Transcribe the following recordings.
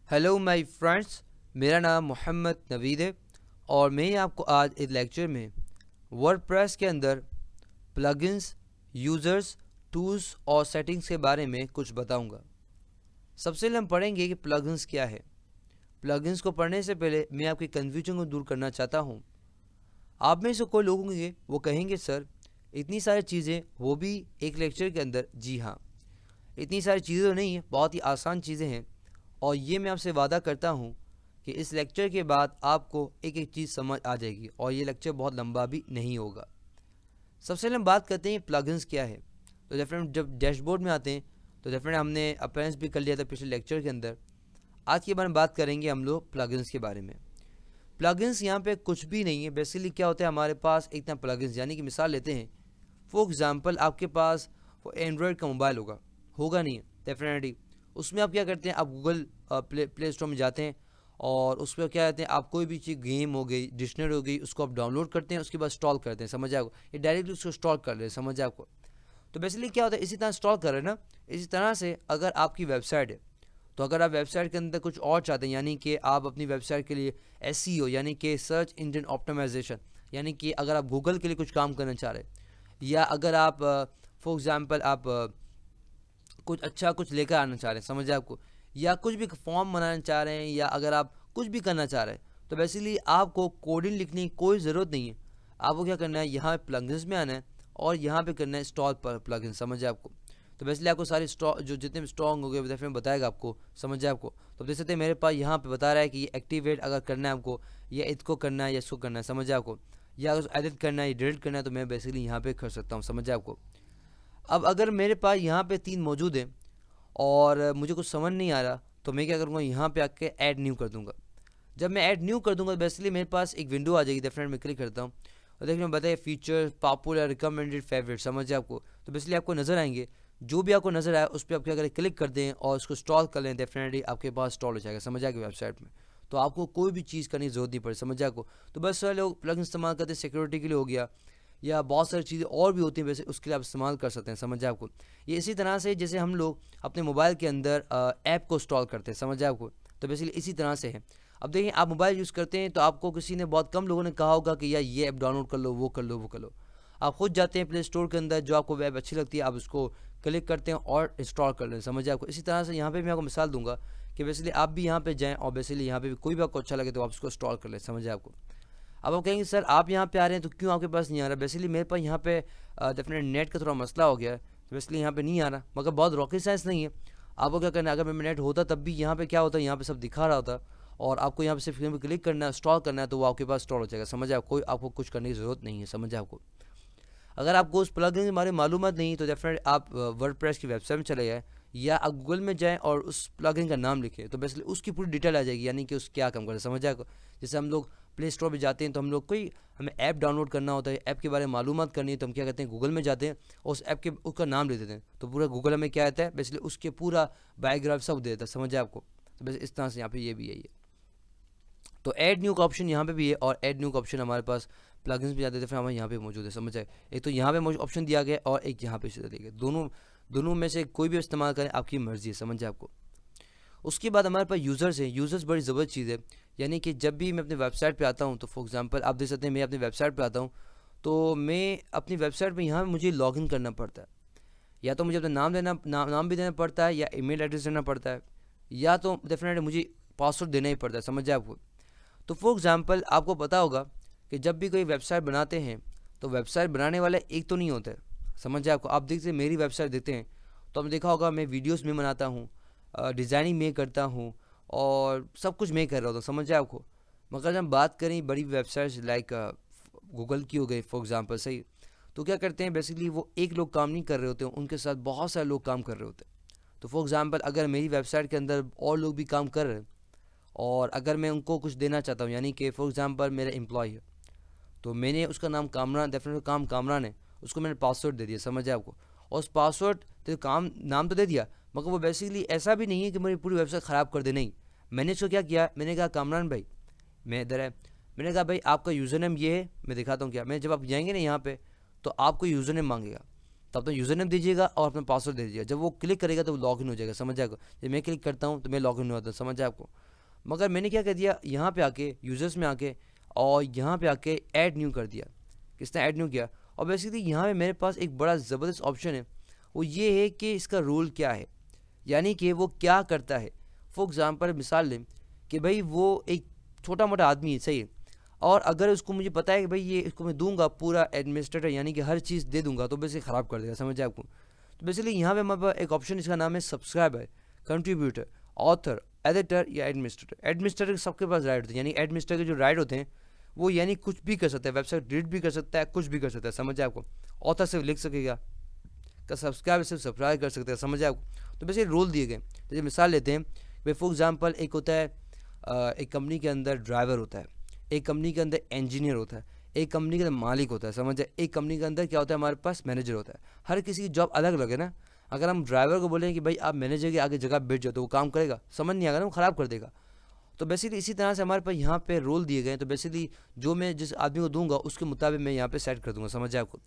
Hello my friends, मेरा नाम मोहम्मद नवीद है और मैं आपको आज इस लेक्चर में वर्डप्रेस के अंदर प्लगइन्स, यूज़र्स, टूल्स और सेटिंग्स के बारे में कुछ बताऊंगा। सबसे पहले हम पढ़ेंगे कि प्लगइन्स क्या है। प्लगइन्स को पढ़ने से पहले मैं आपकी कन्फ्यूजन को दूर करना चाहता हूं। आप में से कोई लोग होंगे वो कहेंगे सर इतनी सारी चीज़ें, वो भी एक लेक्चर के अंदर। जी हाँ, इतनी सारी चीज़ें तो नहीं है, बहुत ही आसान चीज़ें हैं और ये मैं आपसे वादा करता हूँ कि इस लेक्चर के बाद आपको एक एक चीज़ समझ आ जाएगी और ये लेक्चर बहुत लंबा भी नहीं होगा। सबसे पहले हम बात करते हैं प्लगइन्स क्या है। तो डेफिनेट जब डैशबोर्ड में आते हैं तो डेफिनेट हमने अपेरेंस भी कर लिया था पिछले लेक्चर के अंदर। आज के बारे में बात करेंगे हम लोग प्लगइन्स के बारे में। प्लगइन्स यहाँ पे कुछ भी नहीं है। बेसिकली क्या होता है, हमारे पास इतना प्लगइन्स, यानी कि मिसाल लेते हैं, फॉर एग्जांपल आपके पास वो एंड्रॉयड का मोबाइल होगा नहीं है डेफिनेटली। उसमें आप क्या करते हैं, आप गूगल प्ले स्टोर में जाते हैं और उस पर क्या कहते हैं, आप कोई भी चीज़, गेम हो गई, डिक्शनरी हो गई, उसको आप डाउनलोड करते हैं, उसके बाद इंस्टॉल करते हैं। समझ आपको, ये डायरेक्टली उसको इंस्टॉल कर रहे हैं। समझ आपको। तो बेसिकली क्या होता है, इसी तरह इंस्टॉल कर रहे हैं ना। इसी तरह से अगर आपकी वेबसाइट है तो अगर आप वेबसाइट के अंदर कुछ और चाहते हैं, यानी कि आप अपनी वेबसाइट के लिए एसईओ यानी कि सर्च इंजन ऑप्टिमाइजेशन, यानी कि अगर आप गूगल के लिए कुछ काम करना चाह रहे हैं, या अगर आप फॉर एग्जांपल आप कुछ अच्छा कुछ लेकर आना चाह रहे हैं, समझे आपको, या कुछ भी फॉर्म बनाना चाह रहे हैं, या अगर आप कुछ भी करना चाह रहे हैं, तो बेसिकली आपको कोडिंग लिखने की कोई ज़रूरत नहीं है। आपको क्या करना है, यहाँ प्लगइन्स में आना है और यहाँ पे करना है इंस्टॉल पर प्लगइन। समझे आपको। तो बेसिकली आपको सारी जो जितने भी स्ट्रॉन्ग हो गए डेफिनेट बताएगा आपको। समझे आपको। तो देख सकते हैं मेरे पास यहाँ पे बता रहा है कि ये एक्टिवेट अगर करना है आपको, या इसको करना है या इसको करना है। समझे आपको। या अगर एडिट करना है या डिलीट करना है तो मैं बेसिकली यहाँ पे कर सकता हूँ। समझे आपको। अब अगर मेरे पास यहाँ पे 3 मौजूद हैं और मुझे कुछ समझ नहीं आ रहा तो मैं क्या करूँगा, यहाँ पे आके ऐड न्यू कर दूंगा। जब मैं ऐड न्यू कर दूंगा तो बेसिकली मेरे पास एक विंडो आ जाएगी। डेफिनेट मैं क्लिक करता हूँ और देखिए बताइए फीचर, पॉपुलर, रिकमेंडेड, फेवरेट। समझ आपको। तो बेसिकली आपको नज़र आएंगे, जो भी आपको नज़र आए उस पर आप क्या करें, क्लिक कर दें और उसको इंस्टॉल कर लें। डेफिनेटली आपके पास इंस्टॉल हो जाएगा। समझ आएगा वेबसाइट में। तो आपको कोई भी चीज़ करने की जरूरत नहीं पड़े। समझ आपको। तो बस सारे लोग प्लग इस्तेमाल करते हैं सिक्योरिटी के लिए हो गया, या बहुत सारी चीज़ें और भी होती हैं वैसे, उसके लिए आप इस्तेमाल कर सकते हैं। समझ आपको। ये इसी तरह से जैसे हम लोग अपने मोबाइल के अंदर ऐप को इंस्टॉल करते हैं। समझ आपको। तो बेसिकली इसी तरह से है। अब देखिए आप मोबाइल यूज़ करते हैं तो आपको किसी ने, बहुत कम लोगों ने कहा होगा कि यार ये ऐप डाउनलोड कर लो, वो कर लो, वो कर लो। आप खुद जाते हैं प्ले स्टोर के अंदर, जो आपको वेब अच्छी लगती है आप उसको क्लिक करते हैं और इंस्टॉल कर लें। समझिए आपको। इसी तरह से यहाँ पे मैं आपको मिसाल दूंगा कि बेसिकली आप भी यहाँ पे जाएं और बेसिकली यहाँ पे भी कोई भी आपको अच्छा लगे तो आप उसको इंस्टॉल कर लें। समझिए आपको। अब आप कहेंगे सर आप यहाँ पे आ रहे हैं तो क्यों आपके पास नहीं आ रहा। बेसिकली मेरे पास यहाँ पे डेफिनेट नेट का थोड़ा मसला हो गया है, तो बेसिकली यहाँ पे नहीं आ रहा, मगर बहुत रॉकेट साइंस नहीं है। आपको क्या करना है, अगर मेरा नेट होता तब भी यहाँ पे क्या होता है, यहाँ पे सब दिखा रहा होता और आपको यहाँ पे सिर्फ क्लिक करना है, इंस्टॉल करना है, तो वो आपके पास इंस्टॉल हो जाएगा। समझ आप, कोई आपको कुछ करने की ज़रूरत नहीं है। समझ आपको। अगर आपको उस प्लगइन के बारे में मालूमात नहीं तो डेफिनेट आप वर्डप्रेस की वेबसाइट में चले जाएँ, या आप गूगल में जाएं और उस प्लगइन का नाम लिखें, तो बेसिकली उसकी पूरी डिटेल आ जाएगी, यानी कि उस क्या काम करता है। समझ आएगा। जैसे हम लोग प्ले स्टोर पे जाते हैं तो हम लोग कोई, हमें ऐप डाउनलोड करना होता है, ऐप के बारे में मालूमात करनी है, तो हम क्या करते हैं, गूगल में जाते हैं और उस ऐप के उसका नाम ले देते हैं, तो पूरा गूगल में क्या आता है, बेसिकली उसके पूरा बायोग्राफ सब दे देता है। समझ आपको। तो बस इस तरह से यहाँ पे ये भी है ये। तो ऐड न्यू का ऑप्शन यहाँ पे भी है और ऐड न्यू का ऑप्शन हमारे पास प्लगइन्स भी जाते थे, फिर हमारे यहाँ पे मौजूद है। समझ आए। एक तो यहाँ पे ऑप्शन दिया गया और एक यहाँ पे दिया गया, दोनों दोनों में से कोई भी इस्तेमाल करें, आपकी मर्जी है। समझ आपको। उसके बाद हमारे पास यूज़र्स हैं। यूज़र्स बड़ी ज़बरदस्त चीज़ है, यानी कि जब भी मैं अपनी वेबसाइट पे आता हूँ तो फॉर एग्जांपल आप देख सकते हैं मैं अपनी वेबसाइट पे आता हूँ तो मैं अपनी वेबसाइट पे यहाँ मुझे लॉगिन करना पड़ता है, या तो मुझे अपना नाम भी देना पड़ता है, या ईमेल एड्रेस देना पड़ता है, या तो डेफिनेटली मुझे पासवर्ड देना ही पड़ता है। समझ आपको। तो फॉर एग्जांपल आपको पता होगा कि जब भी कोई वेबसाइट बनाते हैं तो वेबसाइट बनाने वाला एक तो नहीं होता है। समझ आपको। आप देखते मेरी वेबसाइट देखते हैं तो आपने देखा होगा मैं वीडियोस में बनाता हूँ, डिज़ाइनिंग में करता हूँ और सब कुछ मैं कर रहा होता हूँ। समझ आए आपको। मगर जब हम बात करें बड़ी वेबसाइट्स लाइक गूगल की हो गई फॉर एग्जांपल, सही, तो क्या करते हैं बेसिकली वो एक लोग काम नहीं कर रहे होते हैं, उनके साथ बहुत सारे लोग काम कर रहे होते हैं। तो फॉर एग्जांपल अगर मेरी वेबसाइट के अंदर और लोग भी काम कर रहे हैं और अगर मैं उनको कुछ देना चाहता हूँ, यानी कि फॉर एग्जांपल मेरा एम्प्लॉय है तो मैंने उसका नाम कामरान, डेफिनेटली काम कामरान है, उसको मैंने पासवर्ड दे दिया। समझ आपको। और उस पासवर्ड तो काम नाम तो दे दिया, मगर वो बेसिकली ऐसा भी नहीं है कि मेरी पूरी वेबसाइट ख़राब कर दे। नहीं, मैंने उसको क्या किया, मैंने कहा कामरान भाई, मैं इधर है, मैंने कहा भाई आपका यूज़र नेम ये है, मैं दिखाता हूँ क्या। मैं जब आप जाएंगे ना यहाँ पे तो आपको यूज़र नेम मांगेगा, तो अपना यूज़र नेम दीजिएगा और अपना पासवर्ड दे दीजिएगा। जब वो क्लिक करेगा तो वो लॉगिन हो जाएगा, समझ आएगा। जब मैं क्लिक करता हूँ तो मैं लॉगिन हो जाता हूँ, समझ आए आपको। मगर मैंने क्या कर दिया, यहाँ पे आके यूज़र्स में आके और यहाँ पे आके ऐड न्यू कर दिया। किसने ऐड न्यू किया? और बेसिकली यहाँ पे मेरे पास एक बड़ा ज़बरदस्त ऑप्शन है, वो ये है कि इसका रोल क्या है, यानी कि वो क्या करता है। फॉर एग्ज़ाम्पल मिसाल लें कि भाई वो एक छोटा मोटा आदमी है, सही है, और अगर उसको मुझे पता है कि भाई ये इसको मैं दूंगा पूरा एडमिनिस्ट्रेटर, यानी कि हर चीज़ दे दूंगा, तो बेसिकली ख़राब कर देगा, समझ आपको। तो बेसिकली यहाँ पे हमारे पास एक ऑप्शन, इसका नाम है सब्सक्राइबर, कंट्रीब्यूटर, ऑथर, एडिटर या एडमिनिस्ट्रेटर। एडमिनिस्ट्रेटर सबके पास राइट होते हैं, यानी एडमिनिस्ट्रेटर के जो राइट होते हैं वो यानी कुछ भी कर सकता है, वेबसाइट डिलीट भी कर सकता है, कुछ भी कर सकता है, समझ आपको। ऑथर सिर्फ लिख सकेगा, का सब्सक्राइब सिर्फ सब्सक्राइब कर सकते हैं, समझ आपको। तो बेसिकली रोल दिए गए। जैसे मिसाल लेते हैं भाई, फॉर एग्जांपल एक होता है एक कंपनी के अंदर ड्राइवर होता है, एक कंपनी के अंदर इंजीनियर होता है, एक कंपनी के अंदर मालिक होता है, समझ जाए। एक कंपनी के अंदर क्या होता है, हमारे पास मैनेजर होता है। हर किसी की जॉब अलग अलग है ना। अगर हम ड्राइवर को बोलें कि भाई आप मैनेजर के आगे जगह बैठ जाओ, तो वो काम करेगा? समझ नहीं आएगा ना, वो ख़राब कर देगा। तो बेसिकली इसी तरह से हमारे पास यहाँ पे रोल दिए गए हैं। तो बेसिकली जो मैं जिस आदमी को दूंगा उसके मुताबिक मैं यहाँ पे सेट कर दूंगा, समझ जाए आपको।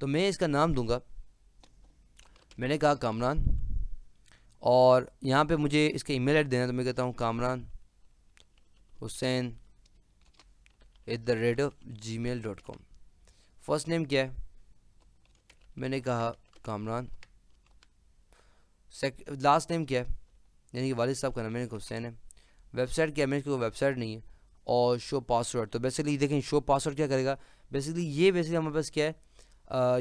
तो मैं इसका नाम दूंगा, मैंने कहा कामरान, और यहाँ पे मुझे इसका ईमेल ऐड देना है, तो मैं कहता हूँ Kamran Hussain @gmail.com। First name क्या है, मैंने कहा कामरान। लास्ट नेम क्या है, यानी कि वालिद साहब का नाम, मैंने कहा हुसैन है। वेबसाइट क्या है, मेरे को वेबसाइट नहीं है। और शो पासवर्ड, तो बेसिकली देखें शो पासवर्ड क्या करेगा, बेसिकली ये बेसिकली हमारे पास क्या है,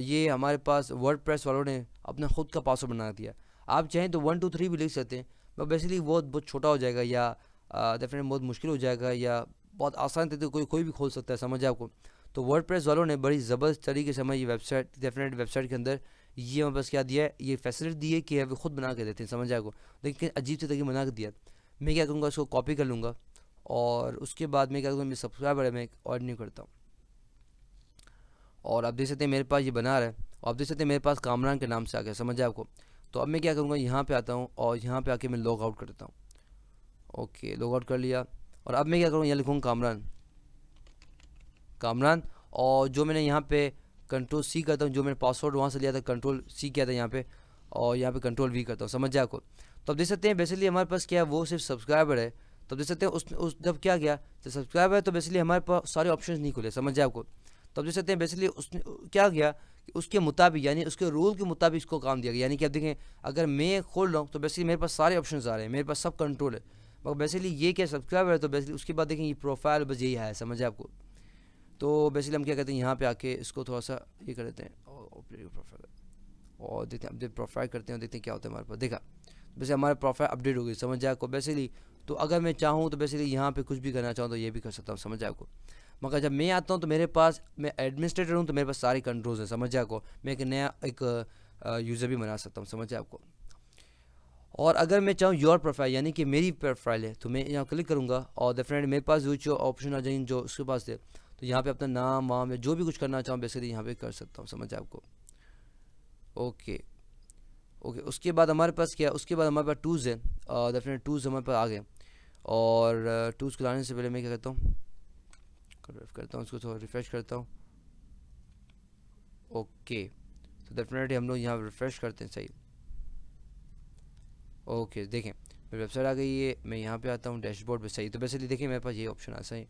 ये हमारे पास वर्डप्रेस वालों ने अपना खुद का पासवर्ड बना दिया। आप चाहें तो 1 2 3 भी लिख सकते हैं, बट बेसिकली वो बहुत छोटा हो जाएगा, या डेफिनेटली बहुत मुश्किल हो जाएगा, या बहुत आसान तरीके कोई कोई भी खोल सकता है, समझ आपको। तो वर्डप्रेस वालों ने बड़ी ज़बरदस्त तरीके से हमारी ये वेबसाइट, डेफिनेट वेबसाइट के अंदर ये हमारे पास क्या दिया है, ये फैसिलिटी दी है कि हम खुद बना के देते हैं, समझ आपको। लेकिन अजीब से तरीके बना के दिया। मैं क्या करूँगा, उसको कॉपी कर लूँगा, और उसके बाद मैं क्या करूँगा, मेरे सब्सक्राइबर है, मैं और नहीं करता हूँ। और आप देख सकते हैं मेरे पास ये बना रहा है, और आप देख सकते हैं मेरे पास कामरान के नाम से आ गया, समझ आए आपको। तो अब मैं क्या करूँगा, यहाँ पे आता हूँ और यहाँ पे आके मैं लॉग आउट कर देता हूँ। ओके, लॉग आउट कर लिया, और अब मैं क्या करूँगा, यहाँ लिखूँगा कामरान, कामरान। और जो मैंने यहाँ पे कंट्रोल सी करता हूँ, जो मैंने पासवर्ड वहाँ से लिया था कंट्रोल सी किया था यहाँ पे, और यहाँ पे कंट्रोल वी करता हूँ, समझ जाए आपको। तो आप देख सकते हैं बेसिकली हमारे पास क्या है, वो सिर्फ सब्सक्राइबर है। तो आप देख सकते हैं उस जब क्या गया, तो सब्सक्राइबर है, तो बेसिकली हमारे पास सारे ऑप्शन नहीं खुले, समझ जाए आपको। तो आप देख सकते हैं बेसिकली उसने क्या गया कि उसके मुताबिक, यानी उसके रूल के मुताबिक इसको काम दिया गया। यानी कि आप देखें अगर मैं खोल रहा हूँ तो बेसिकली मेरे पास सारे ऑप्शन आ रहे हैं, मेरे पास सब कंट्रोल है। मगर बेसिकली ये क्या सब्सक्राइबर है, तो बेसिकली उसके बाद देखें ये प्रोफाइल बस यही है, समझ आपको। तो बेसिकली हम क्या कहते हैं, यहाँ पे आके इसको थोड़ा सा ये कर देते हैं, प्रोफाइल, और देखते हैं अपडेट प्रोफाइल करते हैं, और देखते हैं क्या होता है हमारे पास। देखा वैसे हमारा प्रोफाइल अपडेट हो गई, समझ जाए आपको बेसिकली। तो अगर मैं चाहूँ तो बेसिकली यहाँ पे कुछ भी करना चाहूँ तो ये भी कर सकता हूँ, समझ जाए आपको। मगर जब मैं आता हूँ तो मेरे पास, मैं एडमिनिस्ट्रेटर हूँ, तो मेरे पास सारे कंट्रोल्स हैं, समझ जाए आपको। मैं एक नया एक यूज़र भी बना सकता हूँ, समझ जाए आपको। और अगर मैं चाहूँ योर प्रोफाइल, यानी कि मेरी प्रोफाइल है, तो मैं यहाँ क्लिक करूँगा और डेफिनेटली मेरे पास जो ऑप्शन आ जाएंगे जो उसके पास थे, तो यहाँ पे अपना नाम वाम या जो भी कुछ करना चाहूँ बेसिकली यहाँ पे कर सकता हूँ, समझ जाए आपको। ओके ओके, उसके बाद हमारे पास क्या है, उसके बाद हमारे पास टूल्स है, डेफिनेट टूल्स हमारे पास आ गए। और टूल्स को लाने से पहले मैं क्या करता हूँ, करता हूँ उसको थोड़ा रिफ़्रेश करता हूँ। ओके, तो डेफिनेटली हम लोग यहाँ रिफ़्रेश करते हैं, सही। ओके देखें मेरी वेबसाइट आ गई है, मैं यहाँ पे आता हूँ डैशबोर्ड पे, सही। तो बेसिकली देखिए मेरे पास ये ऑप्शन आ, सही।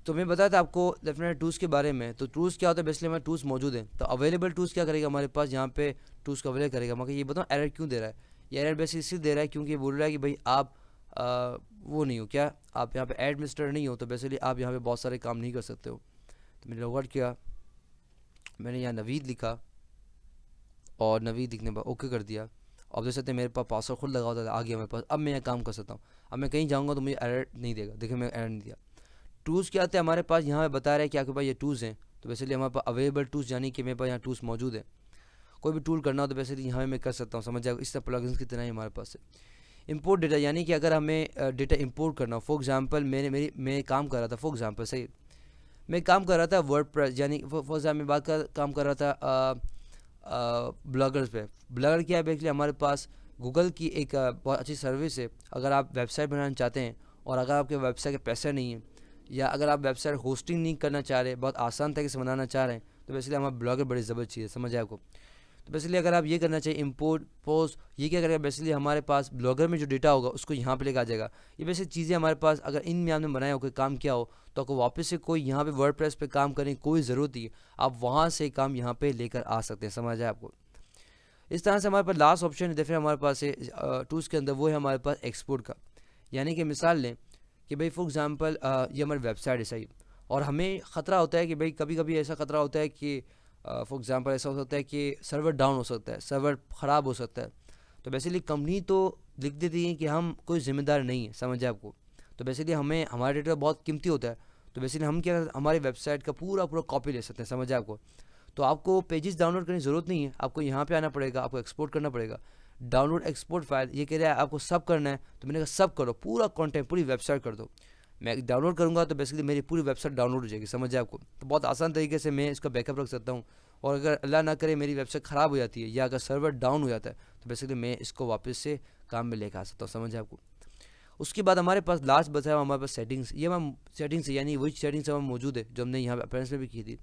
तो मैं बताया था आपको डेफिनेट टूल्स के बारे में। तो टूल्स क्या होता है, बेसिकली हमारे टूल्स मौजूद हैं। तो अवेलेबल टूल्स क्या करेगा हमारे पास, यहाँ पे टूल्स को अवेलेबल करेगा। मगर ये बताऊँ एरर क्यों दे रहा है, ये एरर बेसिकली इसलिए दे रहा है क्योंकि बोल रहा है कि भाई आप वो नहीं हो, क्या आप यहाँ पे एडमिनिस्ट्रेटर नहीं हो, तो बेसिकली आप यहाँ पे बहुत सारे काम नहीं कर सकते हो। तो मैंने लॉगआउट किया, मैंने यहाँ नवीद लिखा, और नवीद लिखने पर ओके कर दिया। अब देख सकते हैं मेरे पास पासवर्ड खुद लगा होता था, आ गया मेरे पास। अब मैं यहाँ काम कर सकता हूँ। अब मैं कहीं जाऊँगा तो मुझे एरर नहीं देगा, देखिए मैं एरर नहीं दिया। टूल्स क्या आते हैं हमारे पास, यहाँ पे बता रहे हैं कि आपके पास ये टूल्स हैं। तो बेसिकली हमारे पास अवेलेबल टूल्स, यानी कि मेरे पास यहाँ टूल्स मौजूद है। कोई भी टूल करना हो तो बेसिकली यहाँ मैं कर सकता हूँ, समझ जाएगा। इस तरह प्लगइन्स की तरह ही हमारे पास है। इंपोर्ट डेटा, यानी कि अगर हमें डेटा इंपोर्ट करना हो, फॉर एग्जांपल मैं काम कर रहा था, फॉर एग्जांपल सही, मैं काम कर रहा था वर्डप्रेस, यानी फॉर एग्जाम्पल मैं बात कर काम कर रहा था ब्लॉगर्स पे। ब्लॉगर क्या है, बेसिकली हमारे पास गूगल की एक बहुत अच्छी सर्विस है। अगर आप वेबसाइट बनाना चाहते हैं और अगर आपके वेबसाइट के पैसे नहीं हैं, या अगर आप वेबसाइट होस्टिंग नहीं करना चाह रहे, बहुत आसान तरीके से बनाना चाह रहे हैं, तो बेसिकली हमारा ब्लॉगर बड़ी ज़बरदस्त चीज़ है, समझ आए आपको। तो बेसिकली अगर आप ये करना चाहिए इंपोर्ट पोस्ट, ये क्या करेगा बेसिकली हमारे पास ब्लॉगर में जो डेटा होगा उसको यहाँ पे लेकर आ जाएगा। ये बेसिक चीज़ें हमारे पास अगर इनमें आपने बनाया हो, कोई काम किया हो, तो आपको वापस से कोई यहाँ पे वर्डप्रेस पे काम करने की कोई ज़रूरत नहीं है, आप वहाँ से काम यहाँ पे लेकर आ सकते हैं। समझ आए आपको? इस तरह से हमारे पास लास्ट ऑप्शन है फिर हमारे पास है टूल्स के अंदर, वो है हमारे पास एक्सपोर्ट का। यानी कि मिसाल लें कि भाई फॉर एग्जांपल ये हमारी वेबसाइट है सही, और हमें ख़तरा होता है कि भाई कभी कभी ऐसा ख़तरा होता है कि फॉर एग्जांपल ऐसा हो सकता है कि सर्वर डाउन हो सकता है, सर्वर ख़राब हो सकता है। तो बेसिकली कंपनी तो लिख देती है कि हम कोई ज़िम्मेदार नहीं है, समझे आपको? तो बेसिकली हमें हमारा डेटा बहुत कीमती होता है, तो बेसिकली हम क्या हमारी वेबसाइट का पूरा पूरा कॉपी ले सकते हैं, समझे आपको? तो आपको पेजेस डाउनलोड करने की ज़रूरत नहीं है, आपको यहाँ पे आना पड़ेगा, आपको एक्सपोर्ट करना पड़ेगा। डाउनलोड एक्सपोर्ट फाइल, ये कह रहा है आपको सब करना है, तो मैंने कहा सब करो, पूरा कंटेंट पूरी वेबसाइट कर दो। मैं डाउनलोड करूँगा तो बेसिकली मेरी पूरी वेबसाइट डाउनलोड हो जाएगी, समझ आपको? तो बहुत आसान तरीके से मैं इसका बैकअप रख सकता हूँ। और अगर अल्लाह ना करे मेरी वेबसाइट ख़राब हो जाती है या अगर सर्वर डाउन हो जाता है, तो बेसिकली मैं इसको वापस से काम में लेकर आ सकता हूँ, समझ आपको? उसके बाद हमारे पास लास्ट बचा है हमारे पास सेटिंग्स। ये हम सेटिंग्स है यानी वही सेटिंग्स हमें मौजूद है जो हमने यहाँ पे अपेरेंस में भी की थी।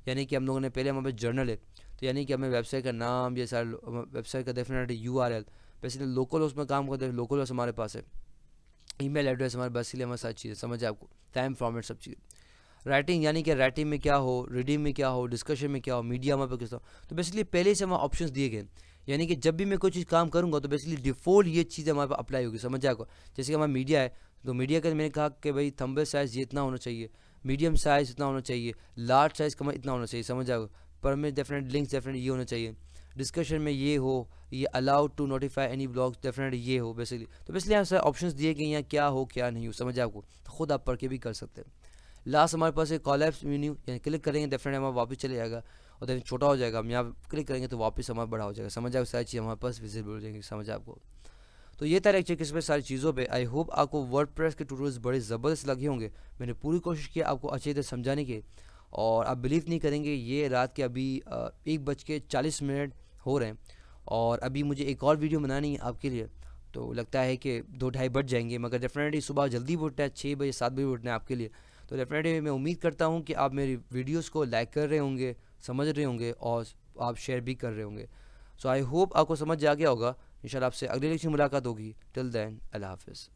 यानी कि हम लोगों ने पहले हमारे पास जर्नल है, तो यानी कि हमें वेबसाइट का नाम, ये सारा वेबसाइट का डेफिनेटली URL, बेसिकली लोकल उसमें काम करते हैं, लोकल होस्ट हमारे पास है, ईमेल एड्रेस हमारे पास, इसलिए हमारे सारी चीज़ें, समझ आपको? टाइम फॉर्मेट सब चीज़ें। राइटिंग यानी कि राइटिंग में क्या हो, रीडिंग में क्या हो, डिस्कशन में क्या हो, मीडिया में किस हो, तो बेसिकली पहले से हमें ऑप्शंस दिए गए। यानी कि जब भी मैं कोई चीज़ काम करूँगा तो बेसिकली डिफ़ॉल्ट ये चीज़ हमारे पास अप्लाई होगी, समझ आपको? जैसे कि हमारा मीडिया है, तो मीडिया का मैंने कहा कि भाई थंबनेल साइज़ ये इतना होना चाहिए, मीडियम साइज़ इतना होना चाहिए, लार्ज साइज़ का इतना होना चाहिए, समझ आपको? पर में डेफिनेट लिंक्स डेफिनेट ये होना चाहिए, डिस्कशन में ये हो, ये allowed to notify any blogs definite ये हो बेसिकली। तो बेसिकली यहाँ से ऑप्शंस दिए गए हैं क्या हो क्या नहीं हो, समझ आपको? तो खुद आप पढ़ के भी कर सकते हैं। लास्ट हमारे पास एक कॉलैप्स मेन्यू, यानी क्लिक करेंगे डेफिनेट हमारा वापस चले जाएगा, और देन छोटा हो जाएगा, हम यहाँ क्लिक करेंगे तो वापस हमारा बड़ा हो जाएगा, समझ आपको? सारी चीज़ हमारे पास विजिबल हो जाएंगी, समझ आपको? तो ये था लेक्चर किस पे सारी चीज़ों पे। आई होप आपको वर्डप्रेस के ट्यूटोरियल्स बड़े ज़बरदस्त लगे होंगे। मैंने पूरी कोशिश की आपको अच्छी तरह समझाने की, और आप बिलीव नहीं करेंगे ये रात के अभी 1:40 हो रहे हैं, और अभी मुझे एक और वीडियो बनानी है आपके लिए। तो लगता है कि 2-2:30 बज जाएंगे, मगर डेफिनेटली सुबह जल्दी उठना है, 6 बजे 7 बजे उठना है आपके लिए। तो डेफिनेटली मैं उम्मीद करता हूँ कि आप मेरी वीडियोज़ को लाइक कर रहे होंगे, समझ रहे होंगे, और आप शेयर भी कर रहे होंगे। सो आई होप आपको समझ आ गया होगा। इंशाल्लाह आपसे अगले लेक्चर में मुलाकात होगी। टिल देन अल्लाह हाफ़िज़।